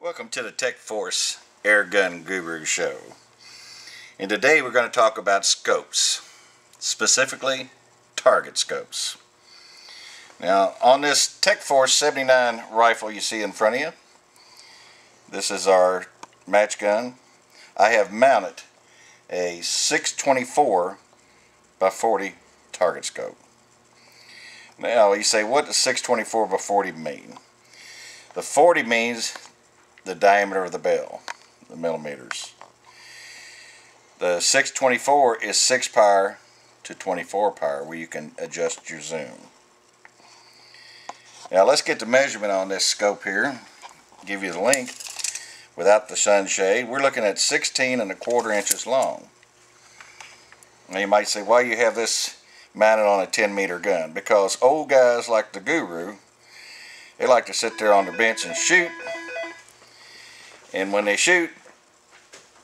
Welcome to the Tech Force Airgun Guru Show. And today we're going to talk about scopes, specifically target scopes. Now on this Tech Force 79 rifle you see in front of you, this is our match gun. I have mounted a 6-24 by 40 target scope. Now you say, what does 6-24 by 40 mean? The 40 means the diameter of the bell, the millimeters. The 6-24 is 6 power to 24 power, where you can adjust your zoom. Now let's get the measurement on this scope here. Give you the length without the sunshade. We're looking at 16¼ inches long. Now you might say, why do you have this mounted on a 10-meter gun? Because old guys like the Guru, they like to sit there on the bench and shoot. And when they shoot,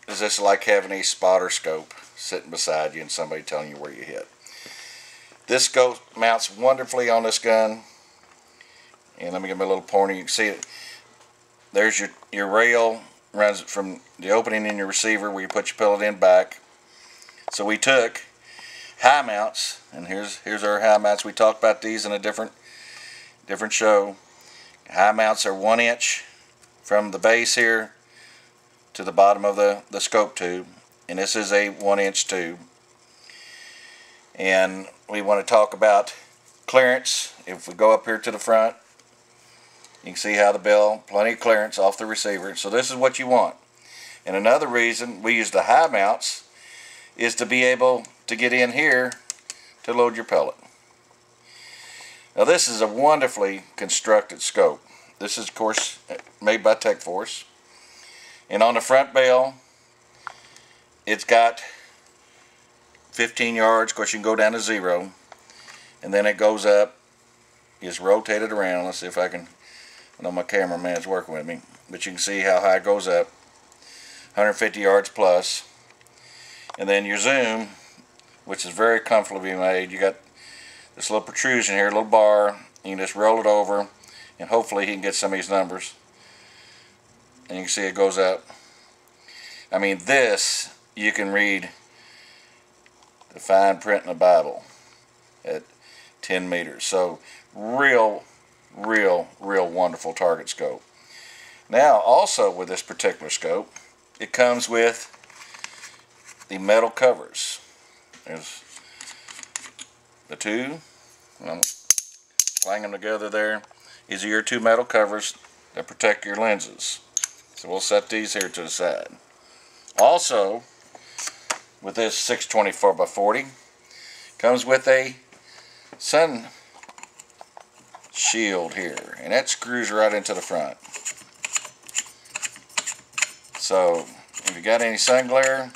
it's just like having a spotter scope sitting beside you and somebody telling you where you hit. This scope mounts wonderfully on this gun. And let me give me a little pointer. You can see it. There's your rail, runs from the opening in your receiver where you put your pellet in back. So we took high mounts, and here's our high mounts. We talked about these in a different show. High mounts are 1 inch from the base here to the bottom of the scope tube, and this is a 1 inch tube. And we want to talk about clearance. If we go up here to the front, you can see how the bell, plenty of clearance off the receiver. So this is what you want. And another reason we use the high mounts is to be able to get in here to load your pellet. Now this is a wonderfully constructed scope. This is of course made by Tech Force. And on the front bell, it's got 15 yards. Of course, you can go down to 0. And then it goes up. Just rotate it around. Let's see if I can. I know my cameraman's working with me. But you can see how high it goes up. 150 yards plus. And then your zoom, which is very comfortably made. You got this little protrusion here, a little bar. You can just roll it over. And hopefully he can get some of these numbers. And you can see it goes up. I mean, this, you can read the fine print in the Bible at 10 meters. So, real wonderful target scope. Now, also with this particular scope, it comes with the metal covers. There's the two. I'm playing them together there. These are your two metal covers that protect your lenses. So we'll set these here to the side. Also, with this 6-24 by 40, comes with a sun shield here, and that screws right into the front. So if you got any sun glare,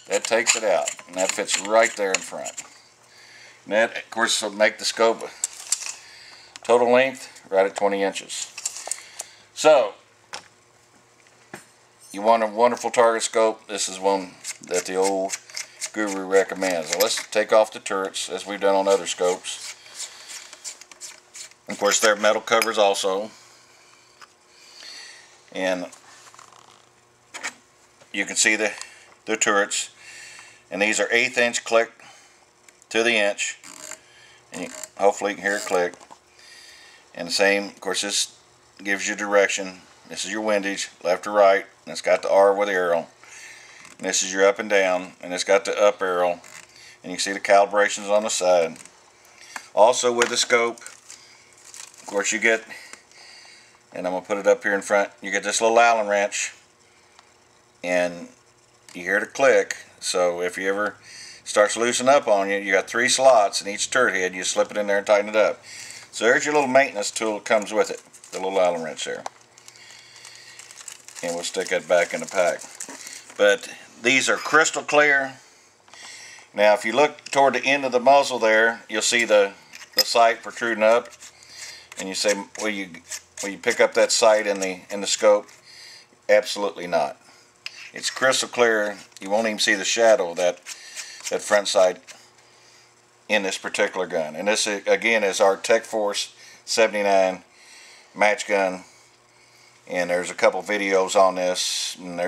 that takes it out, and that fits right there in front. And that, of course, will make the scope total length right at 20 inches. So you want a wonderful target scope, this is one that the old Guru recommends. So let's take off the turrets as we've done on other scopes. Of course, they're metal covers also. And you can see the turrets. And these are 1/8 inch click to the inch. And hopefully you can hear it click. And the same, of course, this gives you direction. This is your windage, left to right, and it's got the R with the arrow. And this is your up and down, and it's got the up arrow. And you can see the calibrations on the side. Also with the scope, of course you get, and I'm going to put it up here in front, you get this little Allen wrench, and you hear the click. So if you ever starts loosening up on you, you got 3 slots in each turret head, you slip it in there and tighten it up. So there's your little maintenance tool that comes with it, the little Allen wrench there. And we'll stick that back in the pack. But these are crystal clear. Now if you look toward the end of the muzzle there, you'll see the sight protruding up. And you say, will you pick up that sight in the scope? Absolutely not. It's crystal clear. You won't even see the shadow of that front sight in this particular gun. And this again is our Tech Force 79 match gun And there's a couple videos on this, and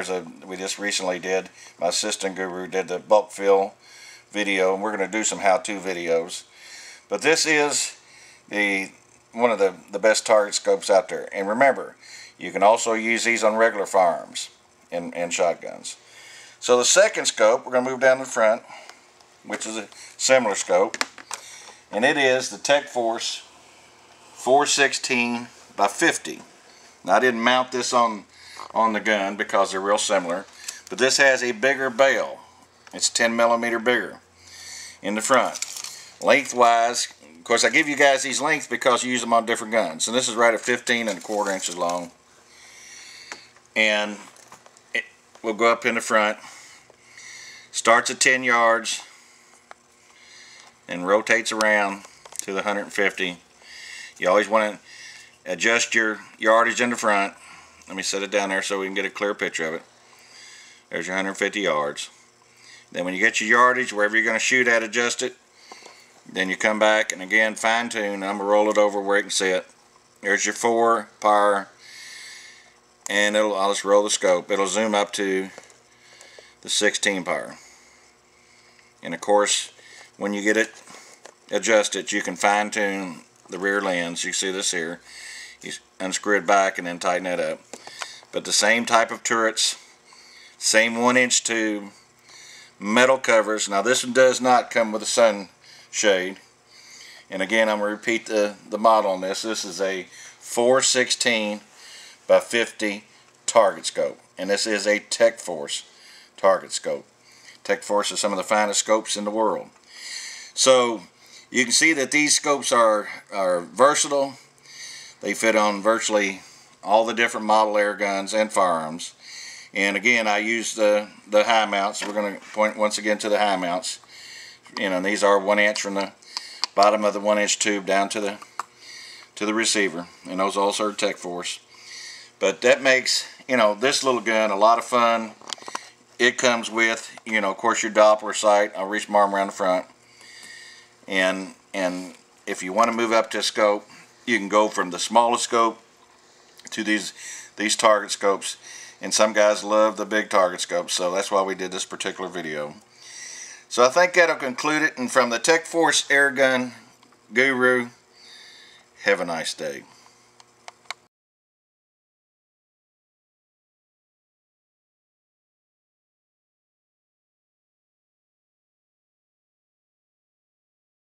we just recently did, my assistant guru did the bulk fill video, and we're going to do some how-to videos. But this is one of the best target scopes out there. And remember, you can also use these on regular firearms and shotguns. So the second scope, we're going to move down to the front, which is a similar scope, and it is the TechForce 416x50. Now, I didn't mount this on the gun because they're real similar, but this has a bigger bail. It's 10mm bigger in the front. Lengthwise, of course, I give you guys these lengths because you use them on different guns. And this is right at 15¼ inches long. And it will go up in the front. Starts at 10 yards and rotates around to the 150. You always want to adjust your yardage in the front. Let me set it down there so we can get a clear picture of it. There's your 150 yards. Then when you get your yardage, wherever you're going to shoot at, adjust it. Then you come back and again fine tune. I'm going to roll it over where it can sit. There's your 4 power, and I'll just roll the scope. It'll zoom up to the 16 power. And of course, when you get it adjusted, you can fine tune the rear lens. You see this here. You unscrew it back and then tighten it up. But the same type of turrets, same 1-inch tube, metal covers. Now this one does not come with a sunshade. And again, I'm going to repeat the model on this. This is a 416x50 target scope. And this is a TechForce target scope. TechForce is some of the finest scopes in the world. So you can see that these scopes are versatile. They fit on virtually all the different model air guns and firearms. And again, I use the high mounts. We're going to point once again to the high mounts. You know, these are 1 inch from the bottom of the 1-inch tube down to the receiver, and those also are TechForce. But that makes, you know, this little gun a lot of fun. It comes with, you know, of course, your Doppler sight. I'll reach my arm around the front. And if you want to move up to a scope, you can go from the smallest scope to these target scopes. And some guys love the big target scopes, so that's why we did this particular video. So I think that'll conclude it. And from the TechForce Airgun Guru, have a nice day.